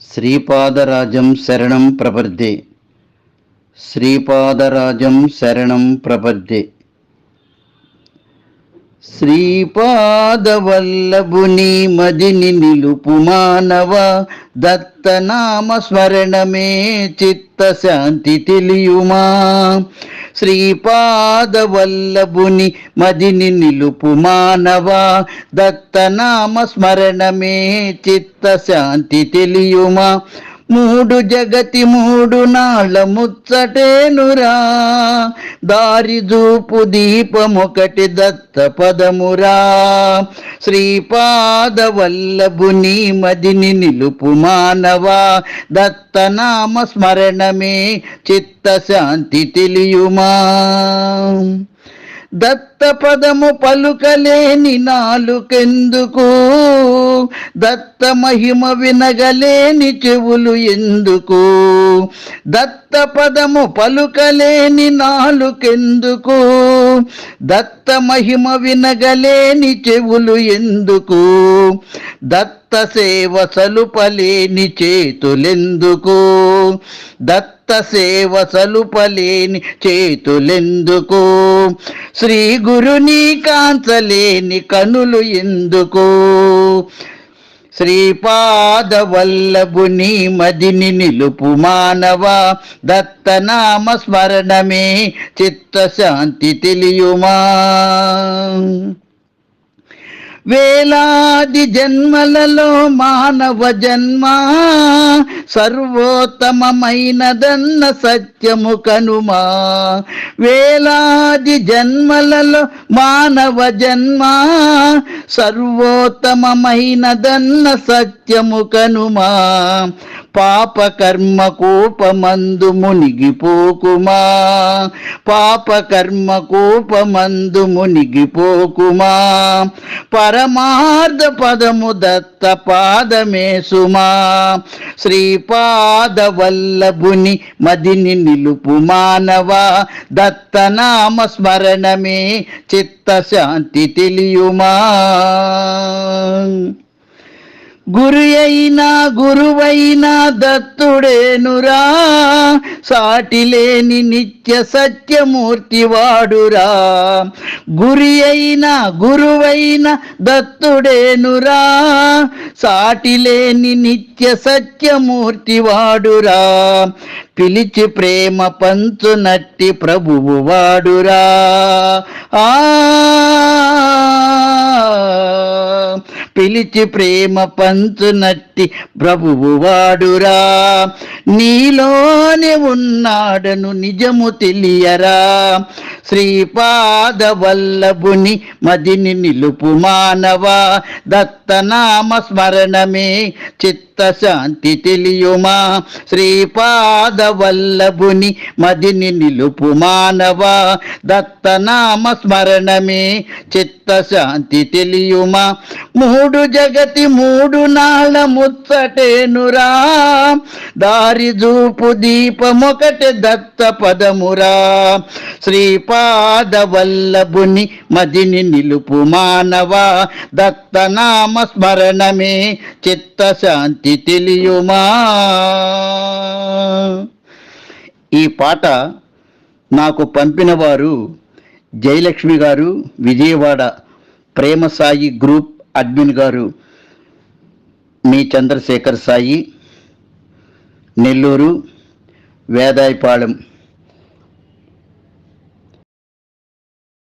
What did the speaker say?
శ్రీపాదరాజం శరణం ప్రపద్యే. శ్రీపాదరాజం శరణం ప్రపద్యే. శ్రీపాదవల్లభుని మదిని నిలుపు మానవ, దత్తనామ స్మరణమే చిత్తశాంతి తెలియుమా. శ్రీపాదవల్లభుని మదిని నిలుపు మానవ, దత్తనామ స్మరణమే చిత్తశాంతి తెలియుమా. మూడు జగతి మూడు నాళ్ళ ముచ్చటేనురా, దారి చూపు దీపమొకటి దత్త పదమురా. శ్రీపాదవల్లభుని మదిని నిలుపు మానవా, దత్తనామ స్మరణమే చిత్తశాంతి తెలియుమా. దత్త పదము పలుకలేని నాలుకెందుకు, దత్త మహిమ వినగలేని చెవులు ఎందుకు. దత్త పదము పలుకలేని నాలుకెందుకు, దత్త మహిమ వినగలేని చెవులు ఎందుకు. దత్త సేవ సలుపలేని చేతులెందుకు, దత్త సేవ సలుపలేని చేతులెందుకు. శ్రీ గురుని కాంచలేని కనులు ఎందుకు. శ్రీపాదవల్లభుని మదిని నిలుపు మానవ, దత్తనామ స్మరణమే చిత్తశాంతి తెలియుమా. వేలాది జన్మలలో మానవ జన్మ సర్వోత్తమమైనదన్న సత్యము కనుమా. వేలాది జన్మలలో మానవ జన్మ సర్వోత్తమమైనదన్న సత్యము కనుమా. పాపకర్మ కూపమందు మునిగిపోకుమా, పాపకర్మ కూపమందు మునిగిపోకుమా. పరమార్థ పదము దత్త పాదమే సుమా. శ్రీపాదవల్లభుని మదిని నిలుపు మానవ, దత్తనామ స్మరణమే చిత్తశాంతి తెలియుమా. గురు అయినా గురువైనా దత్తుడేనురా, సాటిలేని నిత్య సత్యమూర్తి వాడురా. గురి అయినా గురువైనా దత్తుడేనురా, సాటిలేని నిత్య సత్యమూర్తి వాడురా. పిలిచి ప్రేమ పంచునట్టి ప్రభువు వాడురా. పిలిచి ప్రేమ పంచునట్టి ప్రభువు వాడురా. నీలోనే ఉన్నాడను నిజము తెలియరా. శ్రీపాదవల్లభుని మదిని నిలుపు మానవ, దత్తనామ స్మరణమే చిత్తశాంతి తెలియుమా. శ్రీపాదవల్లభుని మదిని నిలుపు మానవ, దత్తనామ స్మరణమే చిత్తశాంతి తెలియుమా. మూడు జగతి మూడు నాళ్ళ ముచ్చటేనురా, దారి చూపు దీపమొకటి దత్త పదమురా. శ్రీపాదవల్లభుని మదిని నిలుపు మానవ, దత్తనామ స్మరణమే చిత్తశాంతి తెలియుమా. ఈ పాట నాకు పంపిన వారు జయలక్ష్మి గారు, విజయవాడ ప్రేమ సాయి గ్రూప్ అడ్మిన్ గారు మీ చంద్రశేఖర్ సాయి, నెల్లూరు వేదాయపాళెం.